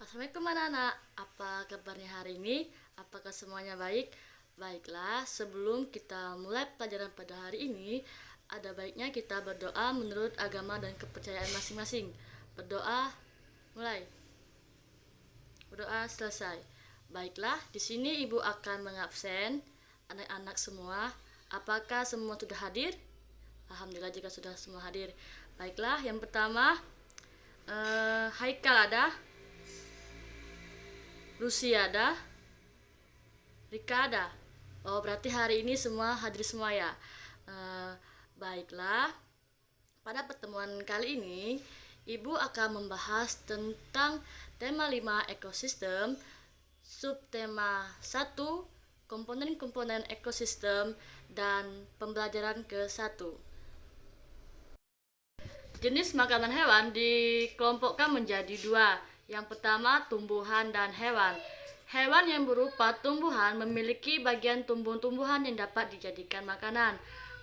Assalamualaikum anak-anak, apa kabarnya hari ini? Apakah semuanya baik? Baiklah, sebelum kita mulai pelajaran pada hari ini, ada baiknya kita berdoa menurut agama dan kepercayaan masing-masing. Berdoa, mulai. Berdoa selesai. Baiklah, di sini ibu akan mengabsen anak-anak semua. Apakah semua sudah hadir? Alhamdulillah jika sudah semua hadir. Baiklah, yang pertama, Haikal ada, Lucy ada, Rika ada. Oh, berarti hari ini semua hadir semua ya. Eh, Baiklah, pada pertemuan kali ini Ibu akan membahas tentang tema 5 ekosistem, subtema 1 komponen-komponen ekosistem, dan pembelajaran ke-1. Jenis makanan hewan dikelompokkan menjadi dua. Yang pertama, tumbuhan dan hewan. Hewan yang berupa tumbuhan memiliki bagian tumbuh-tumbuhan yang dapat dijadikan makanan.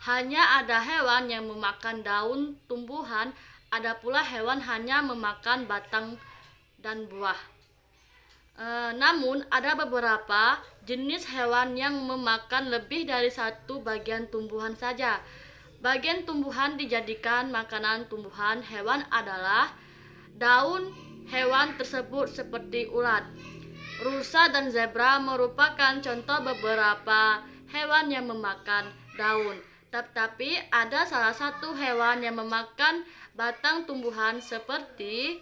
Hanya ada hewan yang memakan daun tumbuhan, ada pula hewan hanya memakan batang dan buah. Namun ada beberapa jenis hewan yang memakan lebih dari satu bagian tumbuhan saja. Bagian tumbuhan dijadikan makanan tumbuhan hewan adalah daun hewan tersebut seperti ulat. Rusa dan zebra merupakan contoh beberapa hewan yang memakan daun. Tetapi ada salah satu hewan yang memakan batang tumbuhan seperti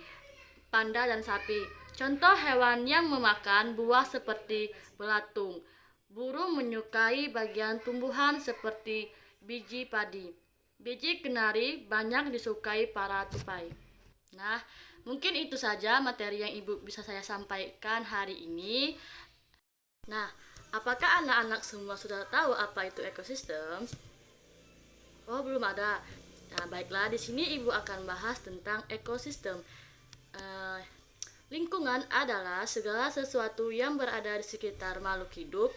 panda dan sapi. Contoh hewan yang memakan buah seperti belatung. Burung menyukai bagian tumbuhan seperti biji padi. Biji kenari banyak disukai para tupai. Nah, mungkin itu saja materi yang Ibu bisa saya sampaikan hari ini. Nah, apakah anak-anak semua sudah tahu apa itu ekosistem? Oh, belum ada. Nah, baiklah, di sini Ibu akan bahas tentang ekosistem. Eh, Lingkungan adalah segala sesuatu yang berada di sekitar makhluk hidup.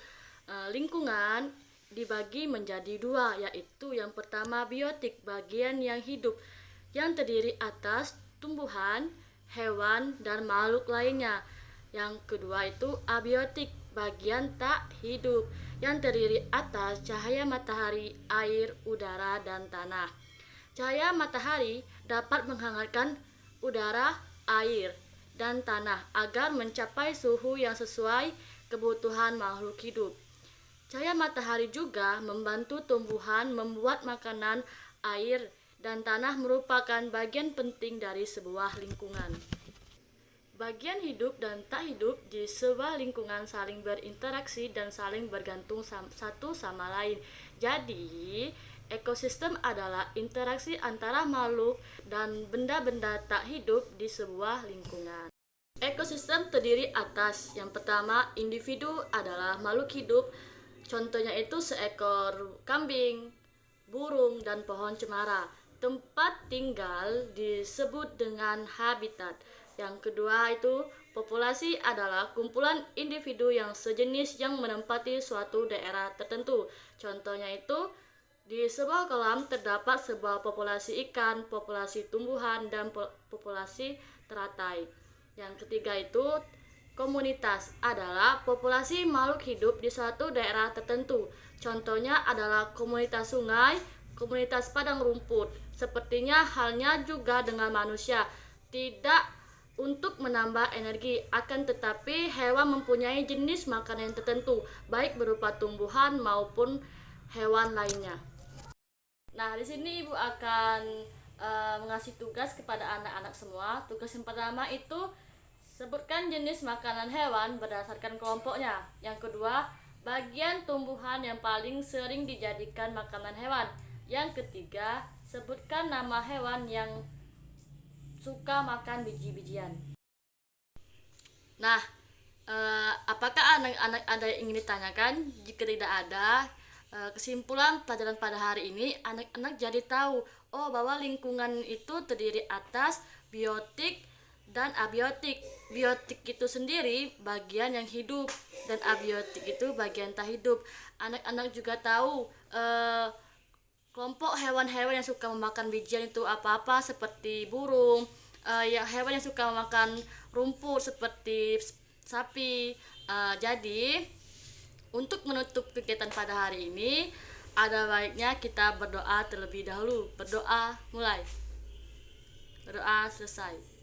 Lingkungan dibagi menjadi dua, yaitu yang pertama biotik, bagian yang hidup, yang terdiri atas tumbuhan, hewan, dan makhluk lainnya. Yang kedua itu abiotik, bagian tak hidup, yang terdiri atas cahaya matahari, air, udara, dan tanah. Cahaya matahari dapat menghangatkan udara, air, dan tanah agar mencapai suhu yang sesuai kebutuhan makhluk hidup. Cahaya matahari juga membantu tumbuhan membuat makanan, air, dan tanah merupakan bagian penting dari sebuah lingkungan. Bagian hidup dan tak hidup di sebuah lingkungan saling berinteraksi dan saling bergantung satu sama lain. Jadi, ekosistem adalah interaksi antara makhluk dan benda-benda tak hidup di sebuah lingkungan. Ekosistem terdiri atas yang pertama, individu adalah makhluk hidup. Contohnya itu seekor kambing, burung, dan pohon cemara. Tempat tinggal disebut dengan habitat. Yang kedua itu populasi adalah kumpulan individu yang sejenis yang menempati suatu daerah tertentu. Contohnya itu di sebuah kolam terdapat sebuah populasi ikan, populasi tumbuhan, dan populasi teratai. Yang ketiga itu komunitas adalah populasi makhluk hidup di suatu daerah tertentu. Contohnya adalah komunitas sungai, komunitas padang rumput. Sepertinya halnya juga dengan manusia. Tidak untuk menambah energi, akan tetapi hewan mempunyai jenis makanan yang tertentu, baik berupa tumbuhan maupun hewan lainnya. Nah, di sini Ibu akan mengasih tugas kepada anak-anak semua. Tugas yang pertama itu sebutkan jenis makanan hewan berdasarkan kelompoknya. Yang kedua, bagian tumbuhan yang paling sering dijadikan makanan hewan. Yang ketiga, sebutkan nama hewan yang suka makan biji-bijian. Nah, apakah anak-anak ada yang ingin ditanyakan? Jika tidak ada, kesimpulan pelajaran pada hari ini, anak-anak jadi tahu, oh bahwa lingkungan itu terdiri atas biotik dan abiotik. Biotik itu sendiri bagian yang hidup dan abiotik itu bagian tak hidup. Anak-anak juga tahu kelompok hewan-hewan yang suka memakan bijian itu apa-apa, seperti burung, ya hewan yang suka makan rumput seperti sapi. Jadi untuk menutup kegiatan pada hari ini, ada baiknya kita berdoa terlebih dahulu. Berdoa mulai. Berdoa selesai.